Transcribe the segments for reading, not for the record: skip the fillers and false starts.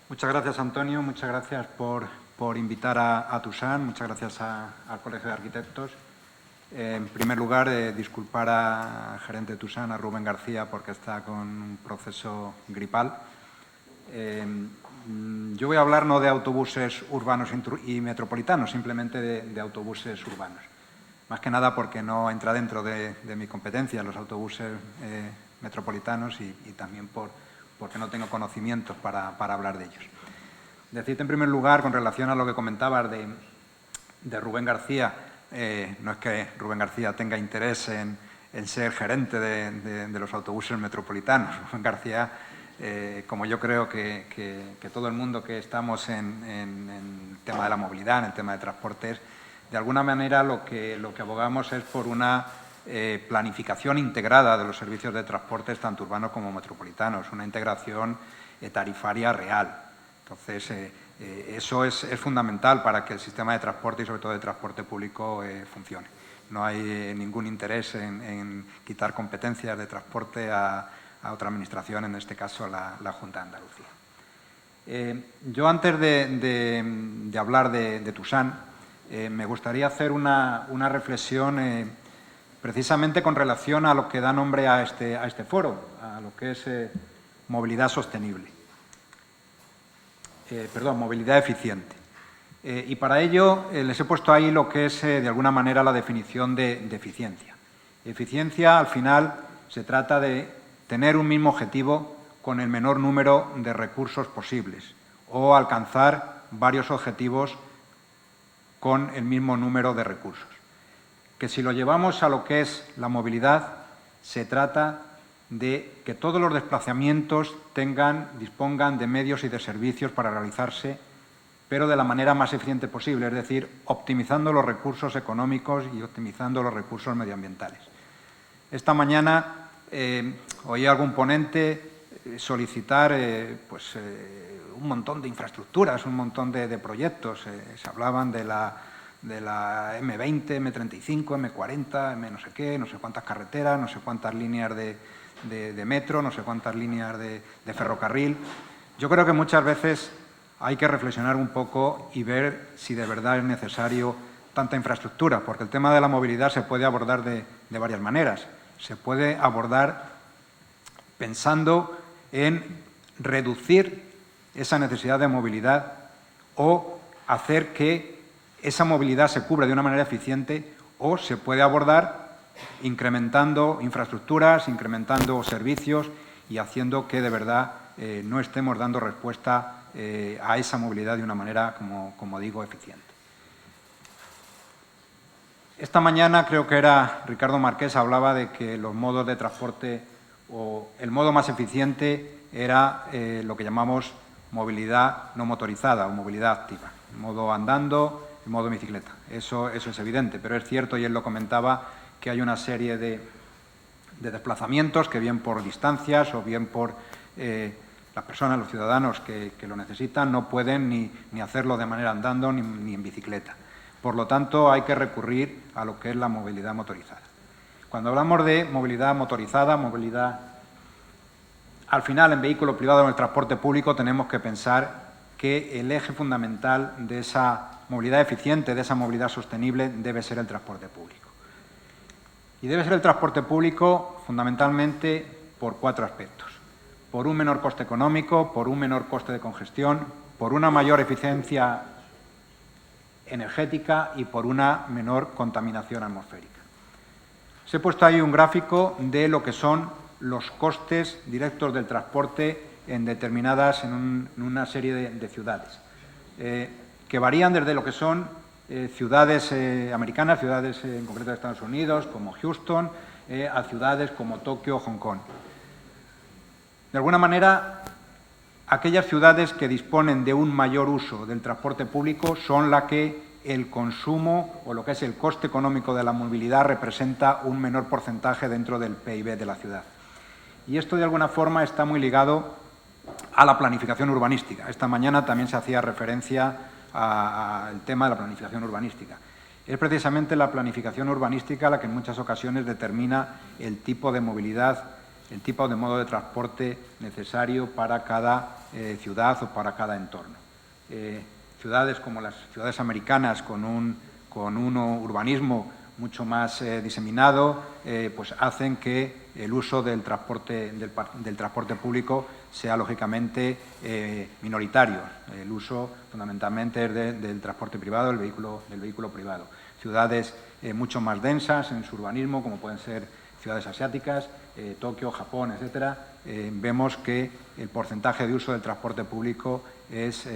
Muchas gracias, Antonio. Muchas gracias por invitar a Tusán. Muchas gracias al Colegio de Arquitectos. En primer lugar, disculpar al gerente de Tusán, a Rubén García, porque está con un proceso gripal. Yo voy a hablar no de autobuses urbanos y metropolitanos, simplemente de autobuses urbanos. Más que nada porque no entra dentro de mi competencia los autobuses metropolitanos y también porque no tengo conocimientos para hablar de ellos. Decirte en primer lugar, con relación a lo que comentabas de Rubén García, no es que Rubén García tenga interés en ser gerente de los autobuses metropolitanos. Rubén García, como yo creo que todo el mundo que estamos en el tema de la movilidad, en el tema de transportes, de alguna manera lo que abogamos es por una planificación integrada de los servicios de transportes, tanto urbanos como metropolitanos, una integración tarifaria real. Entonces, eso es fundamental para que el sistema de transporte y sobre todo de transporte público funcione. No hay ningún interés en quitar competencias de transporte a otra administración, en este caso la Junta de Andalucía. Yo antes de hablar de Tusán, me gustaría hacer una reflexión precisamente con relación a lo que da nombre a este foro, a lo que es movilidad sostenible. Movilidad eficiente. Y para ello les he puesto ahí lo que es, de alguna manera, la definición de eficiencia. Eficiencia, al final, se trata de tener un mismo objetivo con el menor número de recursos posibles o alcanzar varios objetivos con el mismo número de recursos. Que si lo llevamos a lo que es la movilidad, se trata de que todos los desplazamientos dispongan de medios y de servicios para realizarse, pero de la manera más eficiente posible, es decir, optimizando los recursos económicos y optimizando los recursos medioambientales. Esta mañana oí a algún ponente solicitar un montón de infraestructuras, un montón de proyectos. Se hablaban de la M20, M35, M40, M no sé qué, no sé cuántas carreteras, no sé cuántas líneas de metro, no sé cuántas líneas de ferrocarril. Yo creo que muchas veces hay que reflexionar un poco y ver si de verdad es necesario tanta infraestructura, porque el tema de la movilidad se puede abordar de varias maneras. Se puede abordar pensando en reducir esa necesidad de movilidad o hacer que esa movilidad se cubra de una manera eficiente, o se puede abordar incrementando infraestructuras, incrementando servicios y haciendo que de verdad no estemos dando respuesta a esa movilidad de una manera, como digo, eficiente. Esta mañana creo que era Ricardo Marqués, hablaba de que los modos de transporte o el modo más eficiente era lo que llamamos movilidad no motorizada o movilidad activa, el modo andando, el modo bicicleta. Eso es evidente, pero es cierto, y él lo comentaba, que hay una serie de desplazamientos que bien por distancias o bien por las personas, los ciudadanos que lo necesitan, no pueden ni hacerlo de manera andando ni en bicicleta. Por lo tanto, hay que recurrir a lo que es la movilidad motorizada. Cuando hablamos de movilidad motorizada, movilidad al final en vehículo privado o en el transporte público, tenemos que pensar que el eje fundamental de esa movilidad eficiente, de esa movilidad sostenible, debe ser el transporte público. Y debe ser el transporte público fundamentalmente por 4 aspectos. Por un menor coste económico, por un menor coste de congestión, por una mayor eficiencia energética y por una menor contaminación atmosférica. Os he puesto ahí un gráfico de lo que son los costes directos del transporte en una serie de ciudades, que varían desde lo que son ciudades americanas, ciudades en concreto de Estados Unidos, como Houston, a ciudades como Tokio o Hong Kong. De alguna manera, aquellas ciudades que disponen de un mayor uso del transporte público son las que el consumo o lo que es el coste económico de la movilidad representa un menor porcentaje dentro del PIB de la ciudad. Y esto, de alguna forma, está muy ligado a la planificación urbanística. Esta mañana también se hacía referencia al tema de la planificación urbanística. Es precisamente la planificación urbanística la que en muchas ocasiones determina el tipo de movilidad el tipo de modo de transporte necesario para cada ciudad o para cada entorno. Ciudades como las ciudades americanas con un urbanismo mucho más diseminado, pues hacen que el uso del transporte público sea lógicamente minoritario. El uso fundamentalmente es del transporte privado, del vehículo privado. Ciudades mucho más densas en su urbanismo, como pueden ser ciudades asiáticas, Tokio, Japón, etcétera, vemos que el porcentaje de uso del transporte público es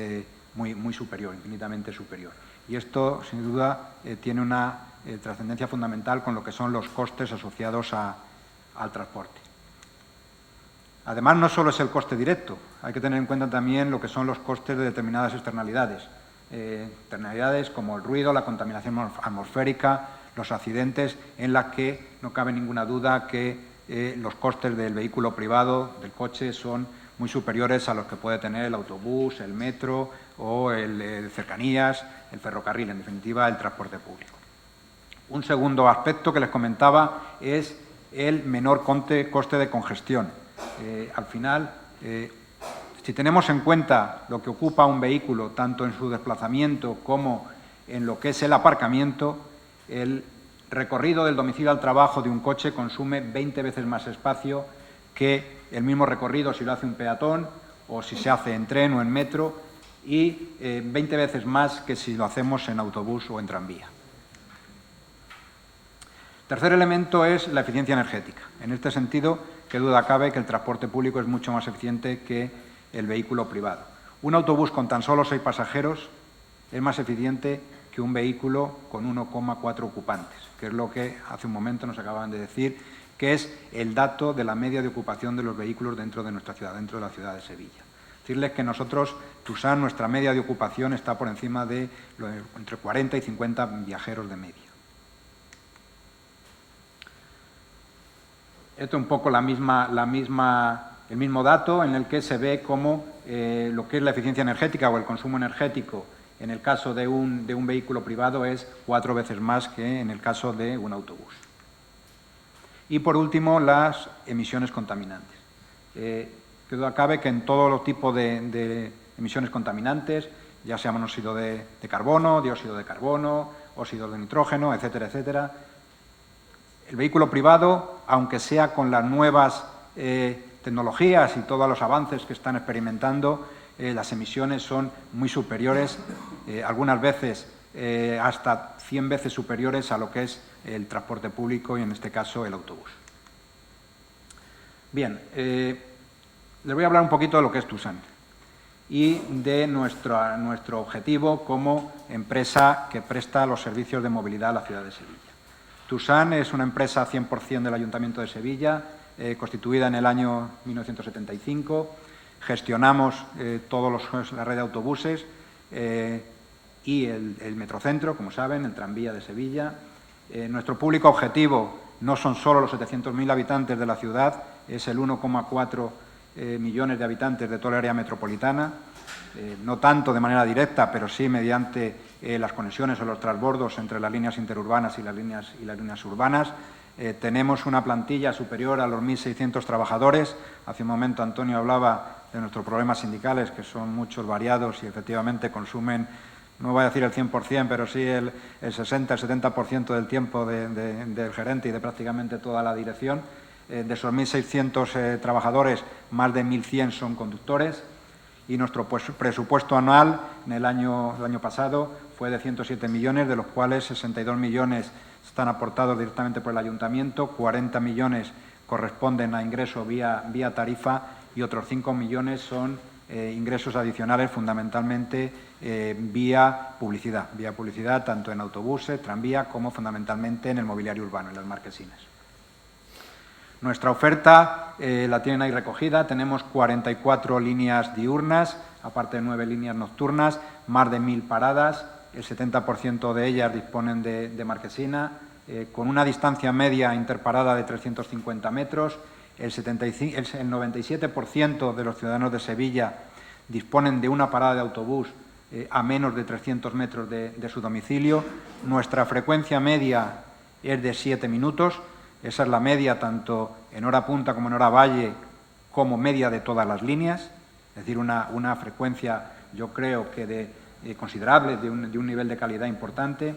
muy superior, infinitamente superior. Y esto, sin duda, tiene una trascendencia fundamental con lo que son los costes asociados al transporte. Además, no solo es el coste directo, hay que tener en cuenta también lo que son los costes de determinadas externalidades. Externalidades como el ruido, la contaminación atmosférica, los accidentes, en las que no cabe ninguna duda que los costes del vehículo privado, del coche, son muy superiores a los que puede tener el autobús, el metro o el cercanías, el ferrocarril, en definitiva, el transporte público. Un segundo aspecto que les comentaba es el menor coste de congestión. Al final, si tenemos en cuenta lo que ocupa un vehículo, tanto en su desplazamiento como en lo que es el aparcamiento, el recorrido del domicilio al trabajo de un coche consume 20 veces más espacio que el mismo recorrido si lo hace un peatón o si se hace en tren o en metro, y 20 veces más que si lo hacemos en autobús o en tranvía. Tercer elemento es la eficiencia energética. En este sentido, qué duda cabe que el transporte público es mucho más eficiente que el vehículo privado. Un autobús con tan solo 6 pasajeros es más eficiente que un vehículo con 1,4 ocupantes, que es lo que hace un momento nos acaban de decir, que es el dato de la media de ocupación de los vehículos dentro de nuestra ciudad, dentro de la ciudad de Sevilla. Decirles que nosotros, TUSAN, nuestra media de ocupación está por encima de entre 40 y 50 viajeros de media. Esto es un poco el mismo dato en el que se ve cómo lo que es la eficiencia energética o el consumo energético en el caso de un vehículo privado es 4 veces más que en el caso de un autobús. Y, por último, las emisiones contaminantes. Que duda cabe que en todos los tipos de emisiones contaminantes, ya sea monóxido de carbono, dióxido de carbono, óxido de nitrógeno, etcétera, etcétera, el vehículo privado, aunque sea con las nuevas tecnologías y todos los avances que están experimentando, las emisiones son muy superiores, algunas veces hasta 100 veces superiores a lo que es el transporte público y, en este caso, el autobús. Bien, les voy a hablar un poquito de lo que es TUSAN y de nuestro objetivo como empresa que presta los servicios de movilidad a la ciudad de Sevilla. TUSAN es una empresa 100% del Ayuntamiento de Sevilla, constituida en el año 1975. Gestionamos toda la red de autobuses y el metrocentro, como saben, el tranvía de Sevilla. Nuestro público objetivo no son solo los 700.000 habitantes de la ciudad, es el 1,4 millones de habitantes de toda el área metropolitana, no tanto de manera directa, pero sí mediante las conexiones o los transbordos entre las líneas interurbanas y las líneas urbanas. Tenemos una plantilla superior a los 1.600 trabajadores. Hace un momento Antonio hablaba de nuestros problemas sindicales, que son muchos, variados y efectivamente consumen, no voy a decir el 100%, pero sí el 60, el 70% del tiempo del gerente y de prácticamente toda la dirección. De esos 1.600 trabajadores, más de 1.100 son conductores, y nuestro presupuesto anual en el año pasado fue de 107 millones, de los cuales 62 millones están aportados directamente por el Ayuntamiento, 40 millones corresponden a ingresos vía tarifa y otros 5 millones son ingresos adicionales, fundamentalmente vía publicidad tanto en autobuses, tranvía, como fundamentalmente en el mobiliario urbano, en las marquesinas. Nuestra oferta la tienen ahí recogida. Tenemos 44 líneas diurnas, aparte de 9 líneas nocturnas, más de 1.000 paradas. El 70% de ellas disponen de marquesina, con una distancia media interparada de 350 metros. El 97% de los ciudadanos de Sevilla disponen de una parada de autobús a menos de 300 metros de su domicilio. Nuestra frecuencia media es de 7 minutos. Esa es la media tanto en hora punta como en hora valle, como media de todas las líneas, es decir, una frecuencia, yo creo que considerable, de un nivel de calidad importante.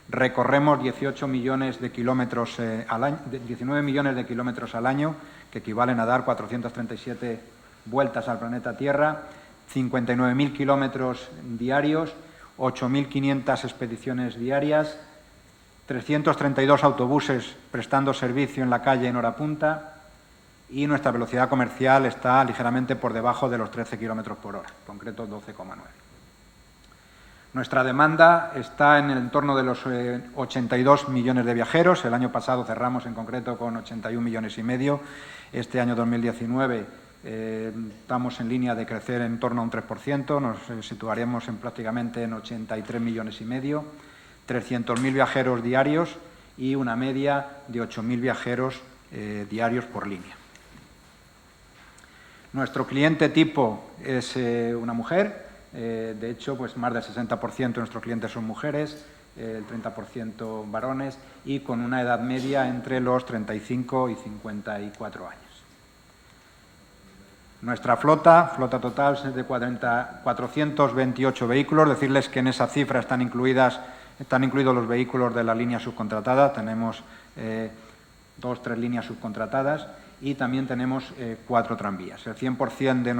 Recorremos 18 millones de kilómetros al año, 19 millones de kilómetros al año, que equivalen a dar 437 vueltas al planeta Tierra, 59.000 kilómetros diarios, 8.500 expediciones diarias, 332 autobuses prestando servicio en la calle en hora punta, y nuestra velocidad comercial está ligeramente por debajo de los 13 kilómetros por hora, en concreto 12,9. Nuestra demanda está en el entorno de los 82 millones de viajeros. El año pasado cerramos en concreto con 81 millones y medio. Este año 2019 estamos en línea de crecer en torno a un 3%, nos situaremos prácticamente en 83 millones y medio, 300.000 viajeros diarios y una media de 8.000 viajeros diarios por línea. Nuestro cliente tipo es una mujer. De hecho, pues más del 60% de nuestros clientes son mujeres, el 30% varones, y con una edad media entre los 35 y 54 años. Nuestra flota total es de 428 vehículos. Decirles que en esa cifra están incluidos los vehículos de la línea subcontratada. Tenemos 2-3 líneas subcontratadas y también tenemos 4 tranvías. El 100% de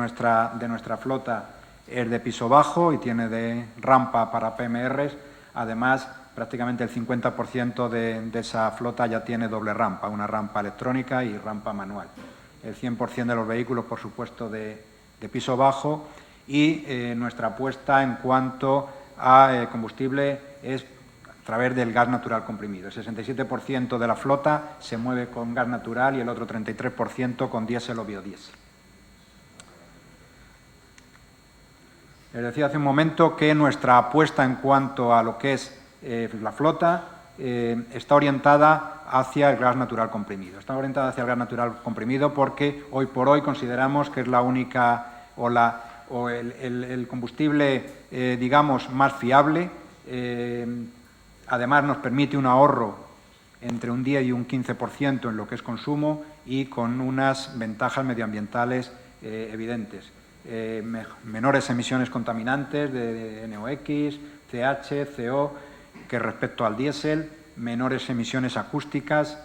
nuestra flota es de piso bajo y tiene de rampa para PMRs. Además, prácticamente el 50% de esa flota ya tiene doble rampa, una rampa electrónica y rampa manual. El 100% de los vehículos, por supuesto, de piso bajo, y nuestra apuesta en cuanto a combustible es a través del gas natural comprimido. El 67% de la flota se mueve con gas natural y el otro 33% con diésel o biodiesel. Les decía hace un momento que nuestra apuesta en cuanto a lo que es la flota está orientada hacia el gas natural comprimido. Está orientada hacia el gas natural comprimido porque hoy por hoy consideramos que es la única o el combustible, digamos, más fiable. Además, nos permite un ahorro entre un 10 y un 15% en lo que es consumo y con unas ventajas medioambientales evidentes. Menores emisiones contaminantes de NOx, CH, CO, que respecto al diésel, menores emisiones acústicas,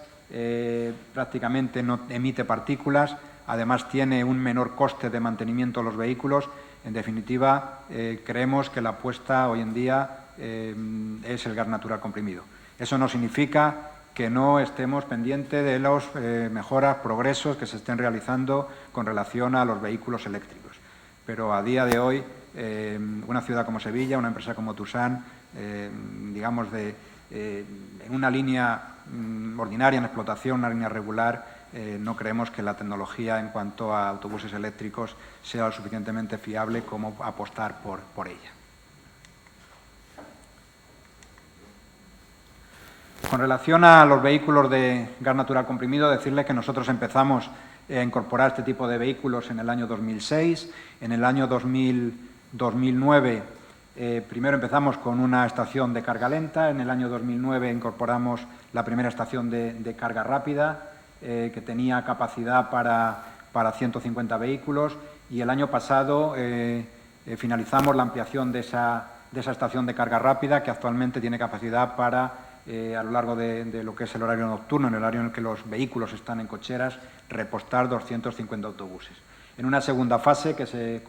prácticamente no emite partículas, además tiene un menor coste de mantenimiento de los vehículos. En definitiva, creemos que la apuesta hoy en día es el gas natural comprimido. Eso no significa que no estemos pendientes de los mejoras, progresos que se estén realizando con relación a los vehículos eléctricos. Pero a día de hoy, una ciudad como Sevilla, una empresa como Tussan, digamos, en una línea ordinaria en explotación, una línea regular, no creemos que la tecnología en cuanto a autobuses eléctricos sea lo suficientemente fiable como apostar por ella. Con relación a los vehículos de gas natural comprimido, decirles que nosotros empezamos a incorporar este tipo de vehículos en el año 2006. En el año 2009 primero empezamos con una estación de carga lenta. En el año 2009 incorporamos la primera estación de carga rápida, que tenía capacidad para 150 vehículos, y el año pasado finalizamos la ampliación de esa estación de carga rápida, que actualmente tiene capacidad para, a lo largo de lo que es el horario nocturno, en el horario en el que los vehículos están en cocheras, repostar 250 autobuses. En una segunda fase que se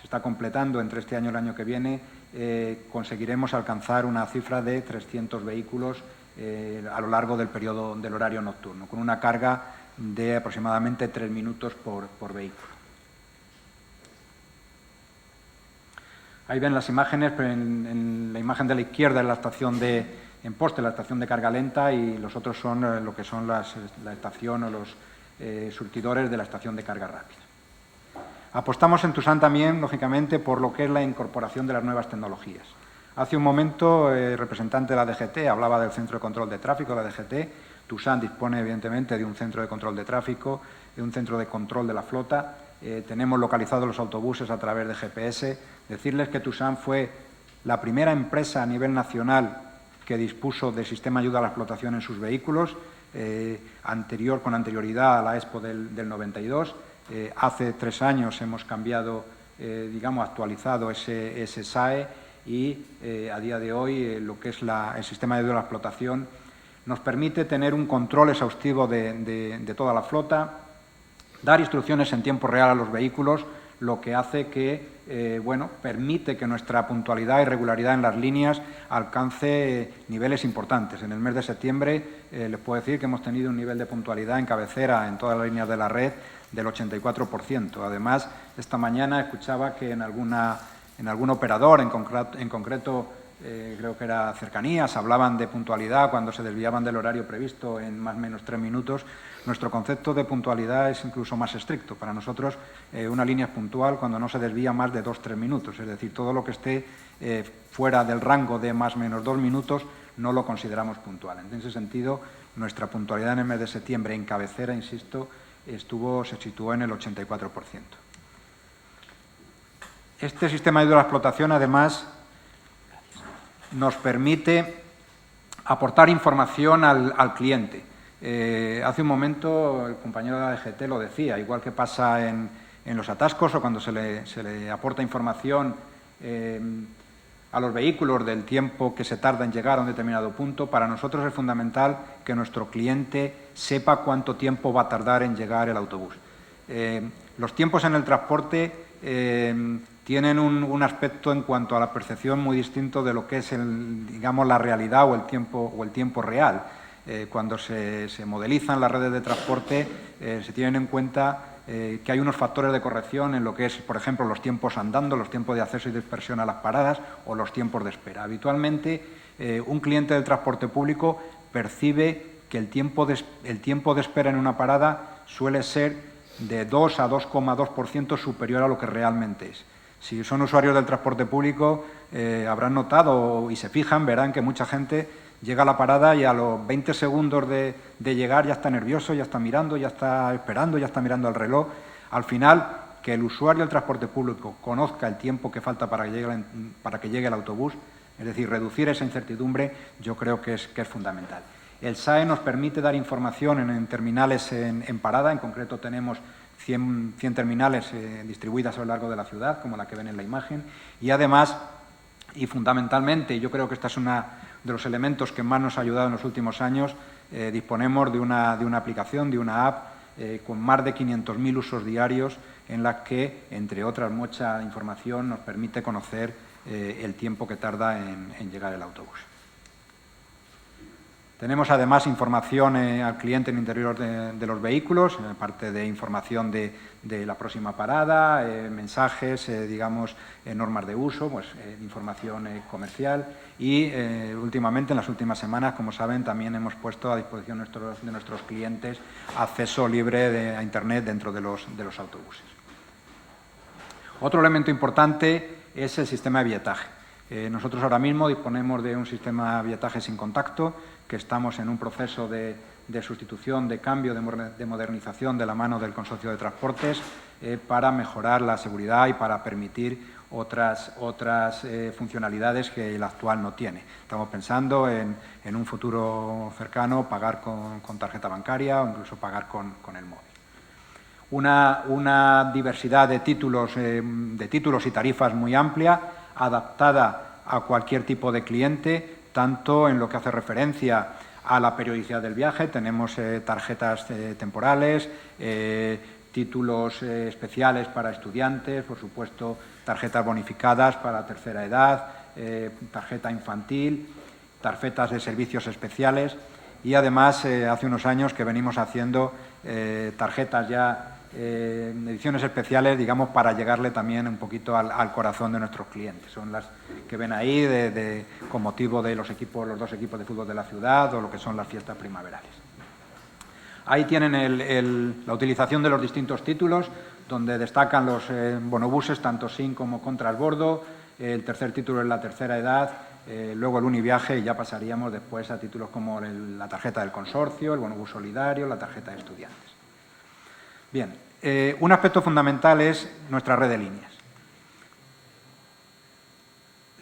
está completando entre este año y el año que viene, conseguiremos alcanzar una cifra de 300 vehículos a lo largo del periodo del horario nocturno, con una carga de aproximadamente 3 minutos por vehículo. Ahí ven las imágenes, pero en la imagen de la izquierda es la estación en poste, la estación de carga lenta, y los otros son lo que son la estación o los surtidores de la estación de carga rápida. Apostamos en Tussan también, lógicamente, por lo que es la incorporación de las nuevas tecnologías. Hace un momento el representante de la DGT hablaba del centro de control de tráfico de la DGT. Tussan dispone, evidentemente, de un centro de control de tráfico, de un centro de control de la flota. Tenemos localizados los autobuses a través de GPS. Decirles que Tussan fue la primera empresa a nivel nacional que dispuso de sistema de ayuda a la explotación en sus vehículos. con anterioridad a la Expo del 92. Hace 3 años hemos cambiado, actualizado ese SAE y a día de hoy lo que es el sistema de explotación nos permite tener un control exhaustivo de toda la flota, dar instrucciones en tiempo real a los vehículos, lo que hace que, permite que nuestra puntualidad y regularidad en las líneas alcance niveles importantes. En el mes de septiembre les puedo decir que hemos tenido un nivel de puntualidad en cabecera en todas las líneas de la red del 84%. Además, esta mañana escuchaba que en algún operador, en concreto creo que era Cercanías, hablaban de puntualidad cuando se desviaban del horario previsto en más o menos 3 minutos. Nuestro concepto de puntualidad es incluso más estricto. Para nosotros, una línea es puntual cuando no se desvía más de 2-3 minutos. Es decir, todo lo que esté fuera del rango de más o menos 2 minutos no lo consideramos puntual. En ese sentido, nuestra puntualidad en el mes de septiembre en cabecera, insisto, se situó en el 84%. Este sistema de explotación, además, nos permite aportar información al cliente. Hace un momento el compañero de la DGT lo decía, igual que pasa en los atascos o cuando se le aporta información a los vehículos del tiempo que se tarda en llegar a un determinado punto, para nosotros es fundamental que nuestro cliente sepa cuánto tiempo va a tardar en llegar el autobús. Los tiempos en el transporte tienen un aspecto en cuanto a la percepción muy distinto de lo que es la realidad o el tiempo real. Cuando se modelizan las redes de transporte se tienen en cuenta que hay unos factores de corrección en lo que es, por ejemplo, los tiempos andando, los tiempos de acceso y dispersión a las paradas o los tiempos de espera. Habitualmente, un cliente del transporte público percibe que el tiempo de espera en una parada suele ser de 2 a 2,2% superior a lo que realmente es. Si son usuarios del transporte público, habrán notado y se fijan, verán que mucha gente llega a la parada y a los 20 segundos de llegar ya está nervioso, ya está mirando, ya está esperando, ya está mirando el reloj. Al final, que el usuario del transporte público conozca el tiempo que falta para que llegue el autobús, es decir, reducir esa incertidumbre, yo creo que es fundamental. El SAE nos permite dar información en terminales en parada, en concreto tenemos 100 terminales distribuidas a lo largo de la ciudad, como la que ven en la imagen, y además, y fundamentalmente, yo creo que esta es una de los elementos que más nos ha ayudado en los últimos años, disponemos de una aplicación, de una app, con más de 500.000 usos diarios, en la que, entre otras, mucha información nos permite conocer el tiempo que tarda en llegar el autobús. Tenemos además información al cliente en el interior de los vehículos, aparte de información de la próxima parada, mensajes, normas de uso, información comercial y últimamente, en las últimas semanas, como saben, también hemos puesto a disposición de nuestros clientes acceso libre a Internet dentro de los autobuses. Otro elemento importante es el sistema de billetaje. Nosotros ahora mismo disponemos de un sistema de billetaje sin contacto, que estamos en un proceso de sustitución, de cambio, de modernización de la mano del Consorcio de Transportes para mejorar la seguridad y para permitir otras funcionalidades que el actual no tiene. Estamos pensando en un futuro cercano pagar con tarjeta bancaria o incluso pagar con el móvil. Una diversidad de títulos y tarifas muy amplia, adaptada a cualquier tipo de cliente, tanto en lo que hace referencia a la periodicidad del viaje. Tenemos tarjetas temporales, títulos especiales para estudiantes, por supuesto, tarjetas bonificadas para tercera edad, tarjeta infantil, tarjetas de servicios especiales y, además, hace unos años que venimos haciendo tarjetas ya ediciones especiales, para llegarle también un poquito al corazón de nuestros clientes. Son las que ven ahí con motivo de los 2 equipos de fútbol de la ciudad o lo que son las fiestas primaverales. Ahí tienen la utilización de los distintos títulos, donde destacan los bonobuses, tanto sin como con transbordo. El tercer título es la tercera edad, luego el univiaje, y ya pasaríamos después a títulos como la tarjeta del consorcio, el bonobús solidario, la tarjeta de estudiantes. Bien, un aspecto fundamental es nuestra red de líneas.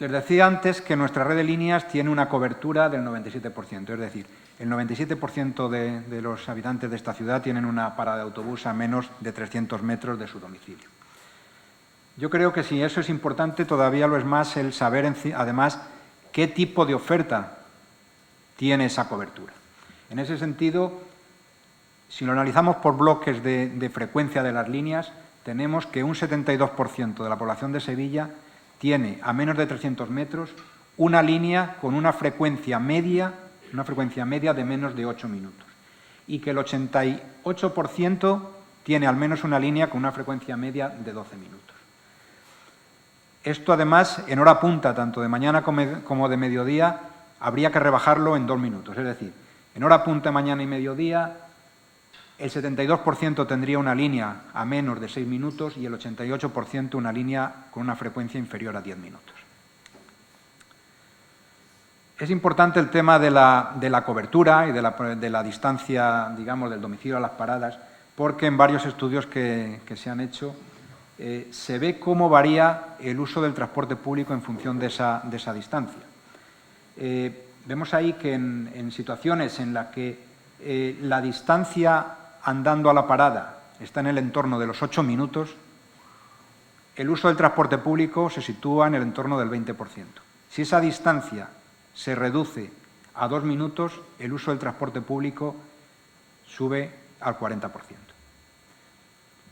Les decía antes que nuestra red de líneas tiene una cobertura del 97%, es decir, el 97% de los habitantes de esta ciudad tienen una parada de autobús a menos de 300 metros de su domicilio. Yo creo que si eso es importante, todavía lo es más el saber, además, qué tipo de oferta tiene esa cobertura. En ese sentido, si lo analizamos por bloques de frecuencia de las líneas, tenemos que un 72% de la población de Sevilla tiene a menos de 300 metros una línea con una frecuencia media de menos de 8 minutos y que el 88% tiene al menos una línea con una frecuencia media de 12 minutos. Esto, además, en hora punta, tanto de mañana como de mediodía, habría que rebajarlo en 2 minutos. Es decir, en hora punta, mañana y mediodía, el 72% tendría una línea a menos de 6 minutos y el 88% una línea con una frecuencia inferior a 10 minutos. Es importante el tema de la cobertura y de la distancia, digamos, del domicilio a las paradas, porque en varios estudios que se han hecho se ve cómo varía el uso del transporte público en función de esa distancia. Vemos ahí que en situaciones en las que la distancia andando a la parada está en el entorno de los 8 minutos, el uso del transporte público se sitúa en el entorno del 20%. Si esa distancia se reduce a 2 minutos, el uso del transporte público sube al 40%.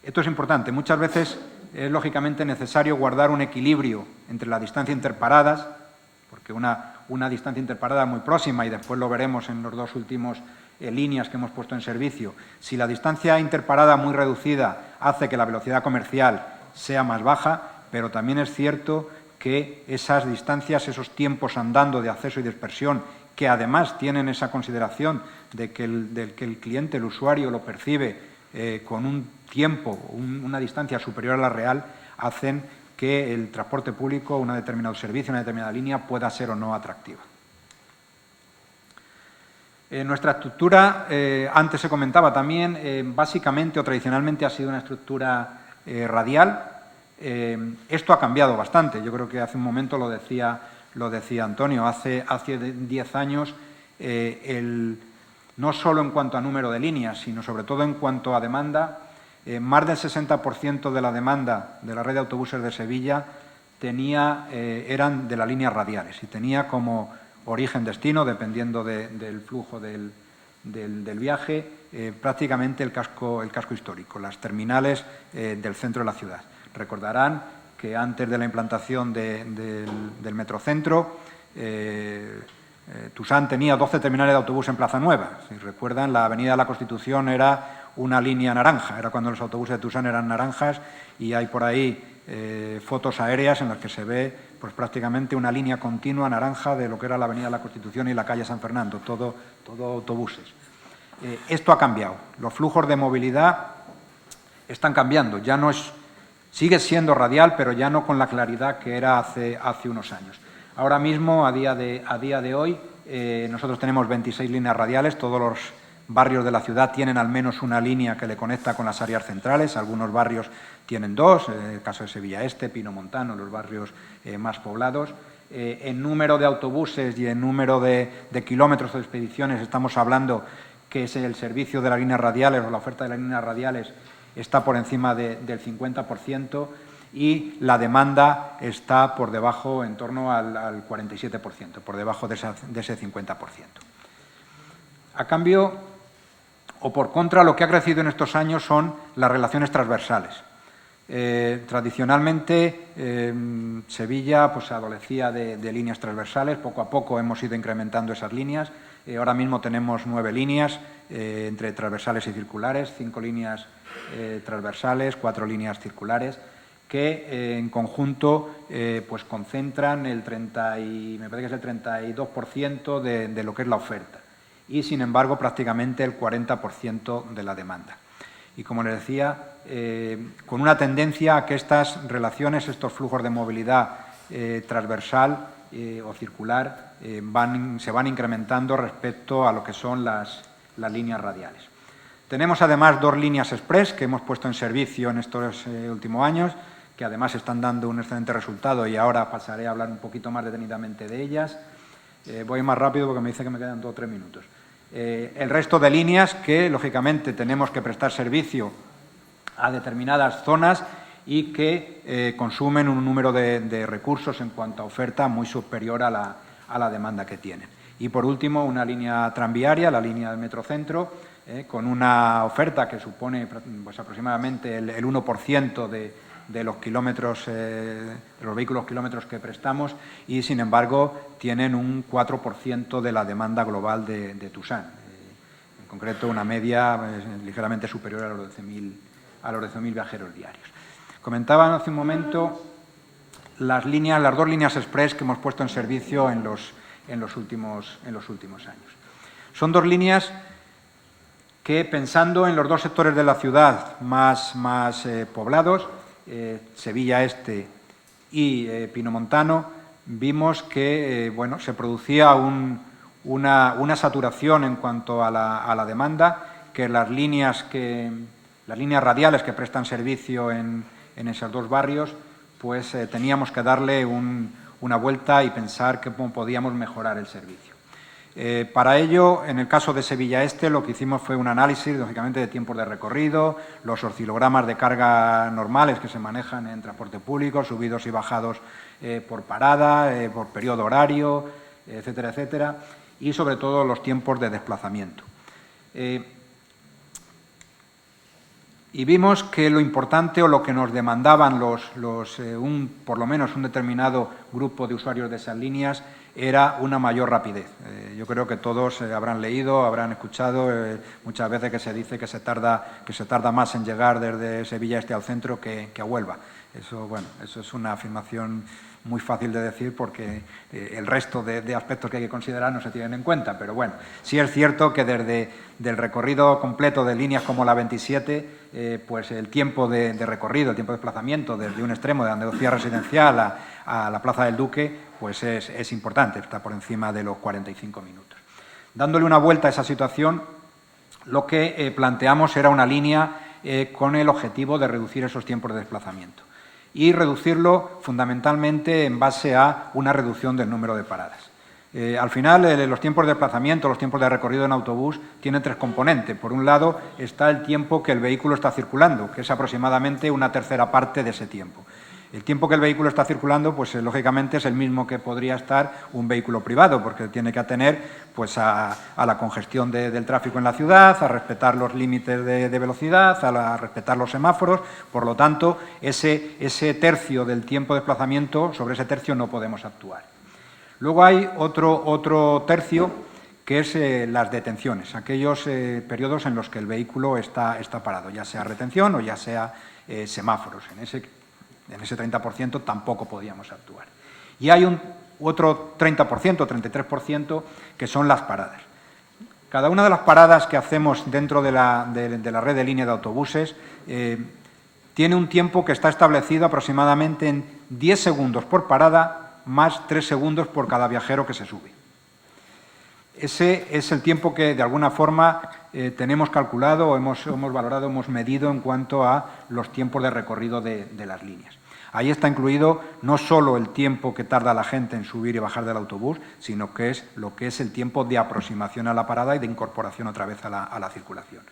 Esto es importante. Muchas veces es lógicamente necesario guardar un equilibrio entre la distancia interparadas, porque una distancia interparada muy próxima, y después lo veremos en los dos últimos líneas que hemos puesto en servicio, si la distancia interparada muy reducida hace que la velocidad comercial sea más baja, pero también es cierto que esas distancias, esos tiempos andando de acceso y dispersión, que además tienen esa consideración de que el cliente, el usuario, lo percibe con un tiempo, una distancia superior a la real, hacen que el transporte público, un determinado servicio, una determinada línea, pueda ser o no atractiva. Nuestra estructura, antes se comentaba también, básicamente o tradicionalmente ha sido una estructura radial. Esto ha cambiado bastante. Yo creo que hace un momento lo decía Antonio. Hace 10 años, no solo en cuanto a número de líneas, sino sobre todo en cuanto a demanda, más del 60% de la demanda de la red de autobuses de Sevilla eran de las líneas radiales y tenía como origen-destino, dependiendo del flujo del viaje, prácticamente el casco histórico, las terminales del centro de la ciudad. Recordarán que antes de la implantación del Metrocentro, Tusán tenía 12 terminales de autobús en Plaza Nueva. Si recuerdan, la Avenida de la Constitución era una línea naranja, era cuando los autobuses de Tusán eran naranjas, y hay por ahí fotos aéreas en las que se ve pues prácticamente una línea continua naranja de lo que era la Avenida de la Constitución y la calle San Fernando, todo autobuses. Esto ha cambiado. Los flujos de movilidad están cambiando. Ya no sigue siendo radial, pero ya no con la claridad que era hace unos años. Ahora mismo, a día de hoy, nosotros tenemos 26 líneas radiales. Todos los barrios de la ciudad tienen al menos una línea que le conecta con las áreas centrales. Algunos barrios tienen dos, el caso de Sevilla Este, Pino Montano, los barrios más poblados. En número de autobuses y en número de kilómetros o de expediciones estamos hablando que es el servicio de las líneas radiales o la oferta de las líneas radiales está por encima del 50% y la demanda está por debajo, en torno al 47%, por debajo de ese 50%. A cambio, o por contra, lo que ha crecido en estos años son las relaciones transversales. Tradicionalmente, Sevilla pues, adolecía de líneas transversales. Poco a poco hemos ido incrementando esas líneas. Ahora mismo tenemos 9 líneas entre transversales y circulares, 5 líneas transversales, 4 líneas circulares, que en conjunto pues concentran me parece que es el 32% de lo que es la oferta y, sin embargo, prácticamente el 40% de la demanda. Y, como les decía, con una tendencia a que estas relaciones, estos flujos de movilidad transversal o circular se van incrementando respecto a lo que son las líneas radiales. Tenemos además 2 líneas express que hemos puesto en servicio en estos últimos años, que además están dando un excelente resultado y ahora pasaré a hablar un poquito más detenidamente de ellas. Voy más rápido porque me dice que me quedan 2 o 3 minutos. El resto de líneas que, lógicamente, tenemos que prestar servicio a determinadas zonas y que consumen un número de recursos en cuanto a oferta muy superior a la demanda que tienen. Y, por último, una línea tranviaria, la línea del Metrocentro, con una oferta que supone pues, aproximadamente el 1% de los kilómetros, de los vehículos kilómetros que prestamos y, sin embargo, tienen un 4% de la demanda global de Tusán. En concreto, una media ligeramente superior a los 12.000 viajeros diarios. Comentaban hace un momento las 2 líneas express que hemos puesto en servicio en los últimos años. Son 2 líneas que, pensando en los 2 sectores de la ciudad más poblados, Sevilla Este y Pinomontano, vimos que se producía una saturación en cuanto a la demanda, que las líneas radiales que prestan servicio en esos 2 barrios, pues teníamos que darle una vuelta y pensar cómo podíamos mejorar el servicio. Para ello, en el caso de Sevilla Este, lo que hicimos fue un análisis, lógicamente, de tiempos de recorrido, los oscilogramas de carga normales que se manejan en transporte público, subidos y bajados por parada, por periodo horario, etcétera, etcétera, y sobre todo los tiempos de desplazamiento. Y vimos que lo importante o lo que nos demandaban por lo menos un determinado grupo de usuarios de esas líneas era una mayor rapidez. Yo creo que todos habrán leído, habrán escuchado muchas veces que se dice que se tarda más en llegar desde Sevilla Este al centro que a Huelva. Eso es una afirmación muy fácil de decir porque el resto de aspectos que hay que considerar no se tienen en cuenta. Pero bueno, sí es cierto que desde el recorrido completo de líneas como la 27, pues el tiempo de recorrido, el tiempo de desplazamiento desde un extremo de Andalucía Residencial a la Plaza del Duque, pues es importante, está por encima de los 45 minutos. Dándole una vuelta a esa situación, lo que planteamos era una línea con el objetivo de reducir esos tiempos de desplazamiento y reducirlo fundamentalmente en base a una reducción del número de paradas. Al final, los tiempos de desplazamiento, los tiempos de recorrido en autobús tienen 3 componentes. Por un lado está el tiempo que el vehículo está circulando, que es aproximadamente una tercera parte de ese tiempo. El tiempo que el vehículo está circulando, pues lógicamente es el mismo que podría estar un vehículo privado, porque tiene que atener pues, a la congestión del tráfico en la ciudad, a respetar los límites de velocidad, a respetar los semáforos. Por lo tanto, ese tercio del tiempo de desplazamiento, sobre ese tercio no podemos actuar. Luego hay otro tercio, que es las detenciones, aquellos periodos en los que el vehículo está parado, ya sea retención o ya sea semáforos. En ese 30% tampoco podíamos actuar. Y hay otro 30%, 33%, que son las paradas. Cada una de las paradas que hacemos dentro de la red de línea de autobuses tiene un tiempo que está establecido aproximadamente en 10 segundos por parada, más 3 segundos por cada viajero que se sube. Ese es el tiempo que, de alguna forma, tenemos calculado, hemos valorado, hemos medido en cuanto a los tiempos de recorrido de las líneas. Ahí está incluido no solo el tiempo que tarda la gente en subir y bajar del autobús, sino que es lo que es el tiempo de aproximación a la parada y de incorporación otra vez a la circulación.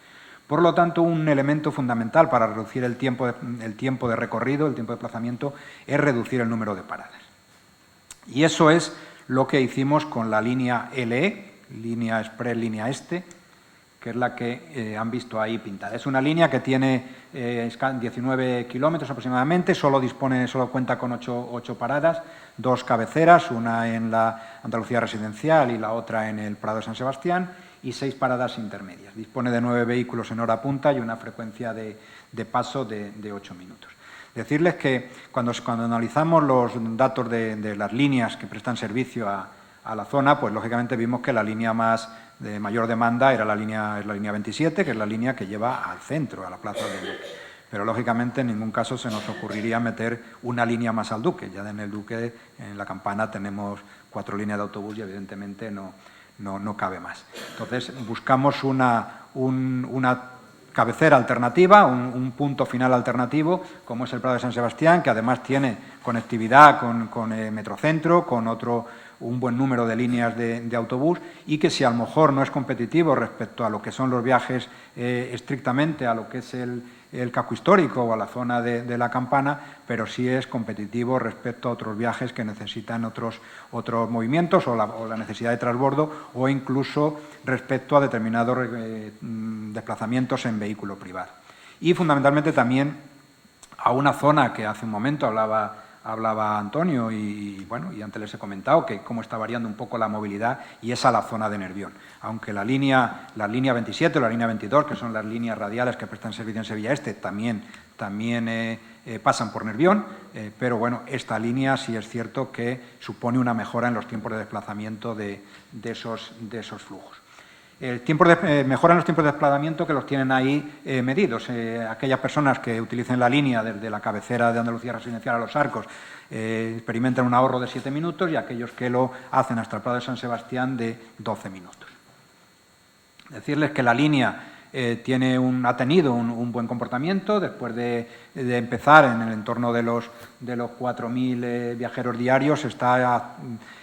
Por lo tanto, un elemento fundamental para reducir el tiempo de recorrido, el tiempo de desplazamiento, es reducir el número de paradas. Y eso es lo que hicimos con la línea LE, línea Express, línea Este, que es la que han visto ahí pintada. Es una línea que tiene 19 kilómetros aproximadamente, solo cuenta con 8 paradas, 2 cabeceras, una en la Andalucía Residencial y la otra en el Prado de San Sebastián, y 6 paradas intermedias. Dispone de 9 vehículos en hora punta y una frecuencia de paso de 8 minutos. Decirles que cuando analizamos los datos de las líneas que prestan servicio a la zona, pues lógicamente vimos que la línea de mayor demanda es la línea 27, que es la línea que lleva al centro, a la Plaza del Duque. Pero lógicamente en ningún caso se nos ocurriría meter una línea más al Duque. Ya en el Duque, en la Campana, tenemos 4 líneas de autobús y evidentemente no cabe más. Entonces buscamos una cabecera alternativa, un punto final alternativo, como es el Prado de San Sebastián, que además tiene conectividad con Metrocentro, con un buen número de líneas de autobús, y que si a lo mejor no es competitivo respecto a lo que son los viajes estrictamente a lo que es el casco histórico o a la zona de la Campana, pero sí es competitivo respecto a otros viajes que necesitan otros movimientos o la necesidad de transbordo, o incluso respecto a determinados desplazamientos en vehículo privado. Y fundamentalmente también a una zona que hace un momento hablaba Antonio y antes les he comentado que cómo está variando un poco la movilidad, y es a la zona de Nervión. Aunque la línea 27 o la línea 22, que son las líneas radiales que prestan servicio en Sevilla Este, también pasan por Nervión, pero bueno, esta línea sí es cierto que supone una mejora en los tiempos de desplazamiento de esos flujos. Mejoran los tiempos de desplazamiento que los tienen ahí medidos. Aquellas personas que utilicen la línea desde la cabecera de Andalucía Residencial a Los Arcos experimentan un ahorro de 7 minutos, y aquellos que lo hacen hasta el Prado de San Sebastián de 12 minutos. Decirles que la línea ha tenido un buen comportamiento después de empezar en el entorno de los 4.000 viajeros diarios. Está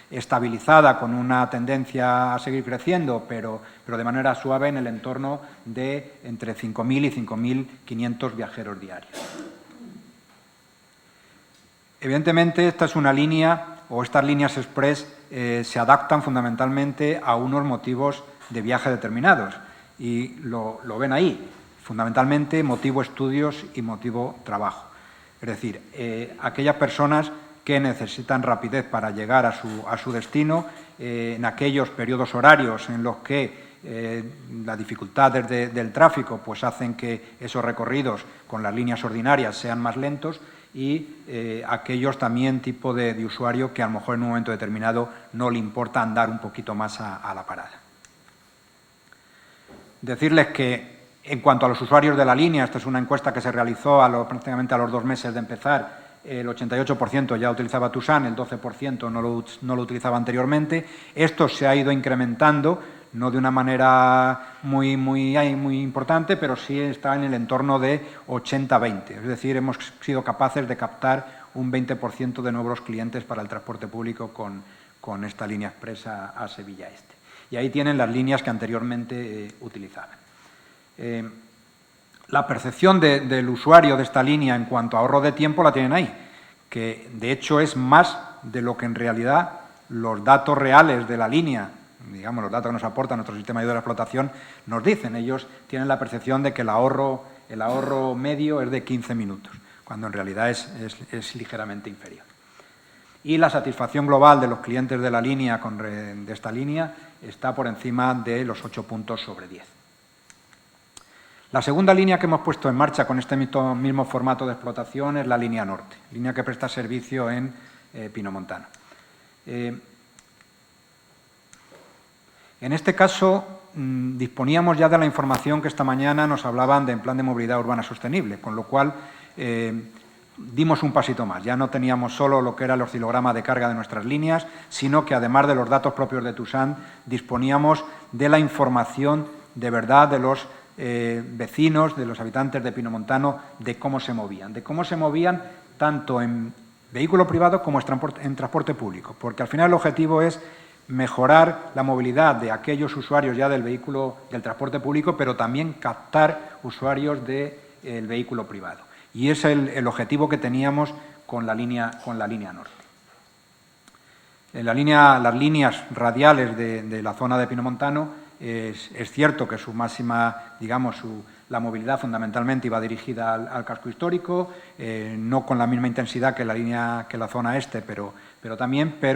estabilizada con una tendencia a seguir creciendo, pero de manera suave en el entorno de entre 5.000 y 5.500 viajeros diarios. Evidentemente, esta es una línea, o estas líneas express se adaptan fundamentalmente a unos motivos de viaje determinados, y lo ven ahí, fundamentalmente motivo estudios y motivo trabajo. Es decir, aquellas personas que necesitan rapidez para llegar a su destino, en aquellos periodos horarios en los que las dificultades del tráfico pues hacen que esos recorridos con las líneas ordinarias sean más lentos, y aquellos también tipo de usuario que a lo mejor en un momento determinado no le importa andar un poquito más a la parada. Decirles que en cuanto a los usuarios de la línea, esta es una encuesta que se realizó prácticamente a los 2 meses de empezar. El 88% ya utilizaba Tusán, el 12% no lo utilizaba anteriormente. Esto se ha ido incrementando, no de una manera muy importante, pero sí está en el entorno de 80-20. Es decir, hemos sido capaces de captar un 20% de nuevos clientes para el transporte público con esta línea expresa a Sevilla Este. Y ahí tienen las líneas que anteriormente utilizaban. La percepción del usuario de esta línea en cuanto a ahorro de tiempo la tienen ahí, que de hecho es más de lo que en realidad los datos reales de la línea, digamos los datos que nos aporta nuestro sistema de ayuda a la explotación, nos dicen. Ellos tienen la percepción de que el ahorro medio es de 15 minutos, cuando en realidad es ligeramente inferior. Y la satisfacción global de los clientes de la línea de esta línea está por encima de los 8 puntos sobre 10. La segunda línea que hemos puesto en marcha con este mismo formato de explotación es la línea norte, línea que presta servicio en Pinomontano. En este caso disponíamos ya de la información que esta mañana nos hablaban del Plan de Movilidad Urbana Sostenible, con lo cual dimos un pasito más. Ya no teníamos solo lo que era el oscilograma de carga de nuestras líneas, sino que además de los datos propios de Tusán, disponíamos de la información de verdad de los vecinos, de los habitantes de Pinomontano, de cómo se movían tanto en vehículo privado como en transporte público, porque al final el objetivo es mejorar la movilidad de aquellos usuarios ya del transporte público, pero también captar usuarios del vehículo privado. Y es el objetivo que teníamos con la línea norte. Las líneas radiales de la zona de Pinomontano, es cierto que su máxima, digamos, la movilidad fundamentalmente iba dirigida al casco histórico, no con la misma intensidad que la zona este, pero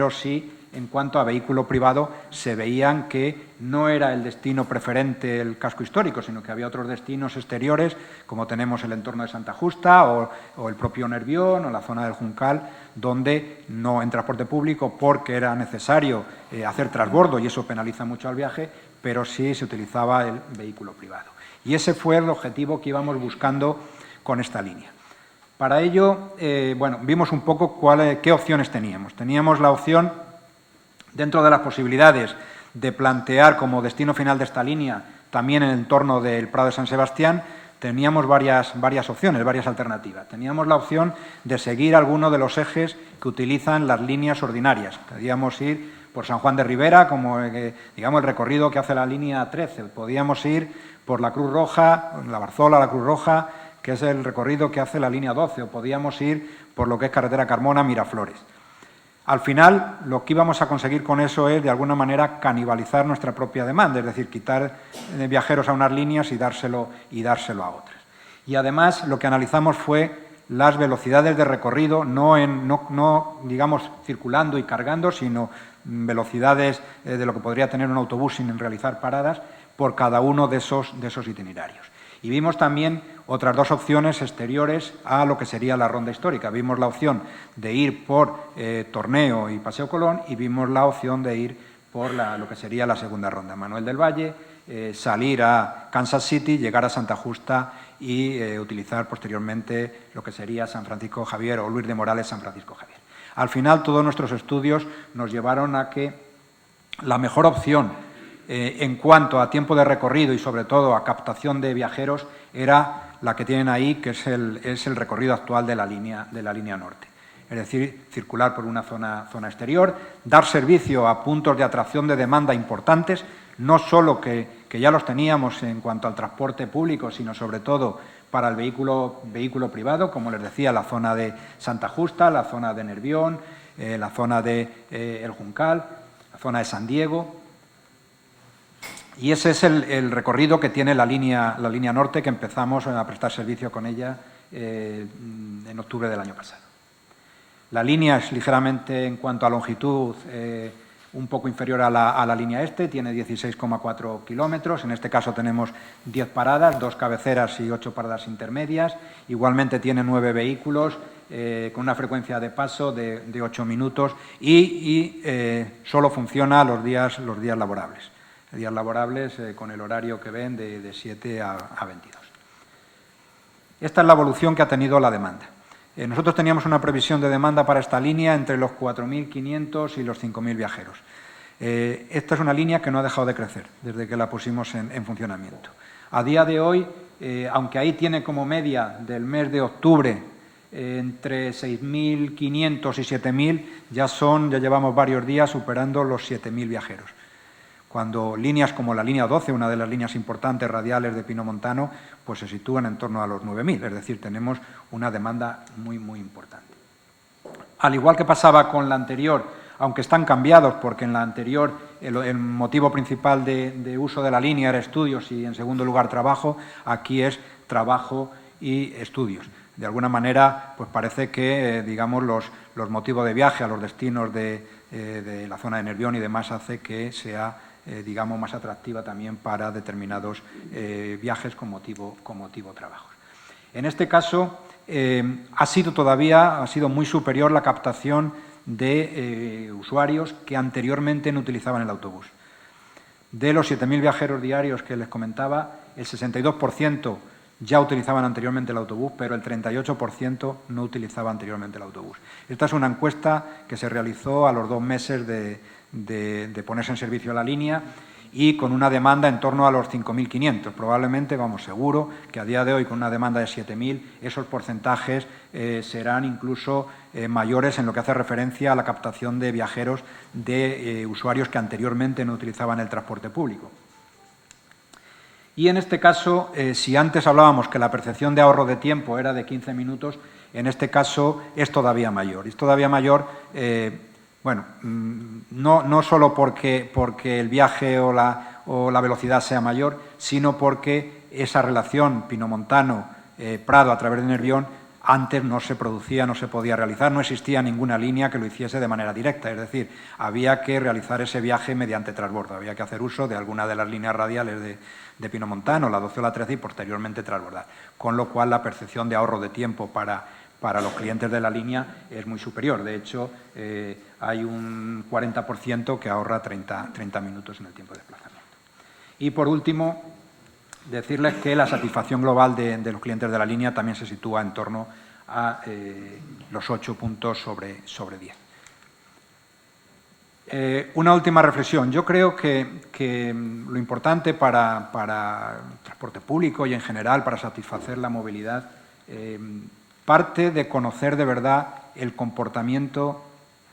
sí en cuanto a vehículo privado se veían que no era el destino preferente el casco histórico, sino que había otros destinos exteriores, como tenemos el entorno de Santa Justa o el propio Nervión o la zona del Juncal, donde no en transporte público porque era necesario hacer transbordo y eso penaliza mucho al viaje, pero sí se utilizaba el vehículo privado. Y ese fue el objetivo que íbamos buscando con esta línea. Para ello, vimos un poco qué opciones teníamos. Teníamos la opción, dentro de las posibilidades, de plantear como destino final de esta línea también en el entorno del Prado de San Sebastián, teníamos varias opciones, varias alternativas. Teníamos la opción de seguir alguno de los ejes que utilizan las líneas ordinarias. Podíamos ir por San Juan de Ribera, como digamos el recorrido que hace la línea 13. Podíamos ir por la Cruz Roja, la Barzola, la Cruz Roja, que es el recorrido que hace la línea 12, o podíamos ir por lo que es carretera Carmona-Miraflores. Al final, lo que íbamos a conseguir con eso es, de alguna manera, canibalizar nuestra propia demanda, es decir, quitar viajeros a unas líneas y dárselo a otras. Y además, lo que analizamos fue las velocidades de recorrido, no digamos, circulando y cargando, sino velocidades de lo que podría tener un autobús sin realizar paradas por cada uno de esos itinerarios. Y vimos también otras dos opciones exteriores a lo que sería la ronda histórica. Vimos la opción de ir por Torneo y Paseo Colón, y vimos la opción de ir por lo que sería la segunda ronda, Manuel del Valle, salir a Kansas City, llegar a Santa Justa y utilizar posteriormente lo que sería San Francisco Javier o Luis de Morales San Francisco Javier. Al final, todos nuestros estudios nos llevaron a que la mejor opción en cuanto a tiempo de recorrido y, sobre todo, a captación de viajeros, era la que tienen ahí, que es el recorrido actual de la línea norte. Es decir, circular por una zona exterior, dar servicio a puntos de atracción de demanda importantes, no solo que ya los teníamos en cuanto al transporte público, sino sobre todo para el vehículo privado, como les decía, la zona de Santa Justa, la zona de Nervión, la zona de El Juncal, la zona de San Diego. Y ese es el recorrido que tiene la línea norte, que empezamos a prestar servicio con ella en octubre del año pasado. La línea es ligeramente, en cuanto a longitud, un poco inferior a la línea este, tiene 16,4 kilómetros. En este caso tenemos 10 paradas, 2 cabeceras y 8 paradas intermedias. Igualmente tiene 9 vehículos, con una frecuencia de paso de 8 minutos y solo funciona los días laborables. Días laborables con el horario que ven de 7 a 22. Esta es la evolución que ha tenido la demanda. Nosotros teníamos una previsión de demanda para esta línea entre los 4.500 y los 5.000 viajeros. Esta es una línea que no ha dejado de crecer desde que la pusimos en funcionamiento. A día de hoy, aunque ahí tiene como media del mes de octubre entre 6.500 y 7.000, ya llevamos varios días superando los 7.000 viajeros. Cuando líneas como la línea 12, una de las líneas importantes radiales de Pinomontano, pues se sitúan en torno a los 9.000, es decir, tenemos una demanda muy importante. Al igual que pasaba con la anterior, aunque están cambiados, porque en la anterior el motivo principal de uso de la línea era estudios y, en segundo lugar, trabajo, aquí es trabajo y estudios. De alguna manera, pues parece que, digamos, los motivos de viaje a los destinos de la zona de Nervión y demás hace que sea digamos, más atractiva también para determinados viajes con motivo trabajo. En este caso, ha sido muy superior la captación de usuarios que anteriormente no utilizaban el autobús. De los 7.000 viajeros diarios que les comentaba, el 62% ya utilizaban anteriormente el autobús, pero el 38% no utilizaba anteriormente el autobús. Esta es una encuesta que se realizó a los 2 meses de ponerse en servicio la línea y con una demanda en torno a los 5.500. Probablemente, vamos, seguro que a día de hoy, con una demanda de 7.000, esos porcentajes serán incluso mayores en lo que hace referencia a la captación de viajeros de usuarios que anteriormente no utilizaban el transporte público. Y en este caso, si antes hablábamos que la percepción de ahorro de tiempo era de 15 minutos, en este caso es todavía mayor. Es todavía mayor, bueno, no solo porque el viaje o la velocidad sea mayor, sino porque esa relación Pinomontano-Prado a través de Nervión antes no se producía, no se podía realizar, no existía ninguna línea que lo hiciese de manera directa, es decir, había que realizar ese viaje mediante transbordo, había que hacer uso de alguna de las líneas radiales de Pinomontano, la 12 o la 13, y posteriormente transbordar, con lo cual la percepción de ahorro de tiempo para los clientes de la línea es muy superior. De hecho, hay un 40% que ahorra 30 minutos en el tiempo de desplazamiento. Y por último, decirles que la satisfacción global de los clientes de la línea también se sitúa en torno a los 8 puntos sobre 10. Una última reflexión. Yo creo que lo importante para el transporte público y en general para satisfacer la movilidad parte de conocer de verdad el comportamiento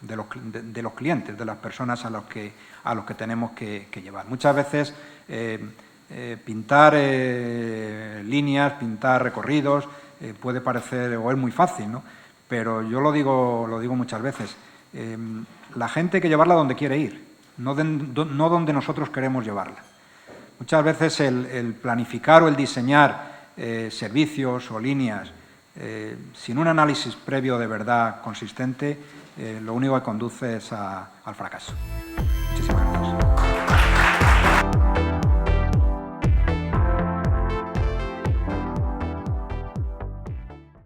de los clientes, de las personas a los que tenemos que llevar. Muchas veces pintar líneas, pintar recorridos puede parecer o es muy fácil, ¿no? Pero yo lo digo muchas veces. La gente hay que llevarla donde quiere ir, no donde nosotros queremos llevarla. Muchas veces el planificar o el diseñar servicios o líneas sin un análisis previo de verdad consistente, lo único que conduce es al fracaso.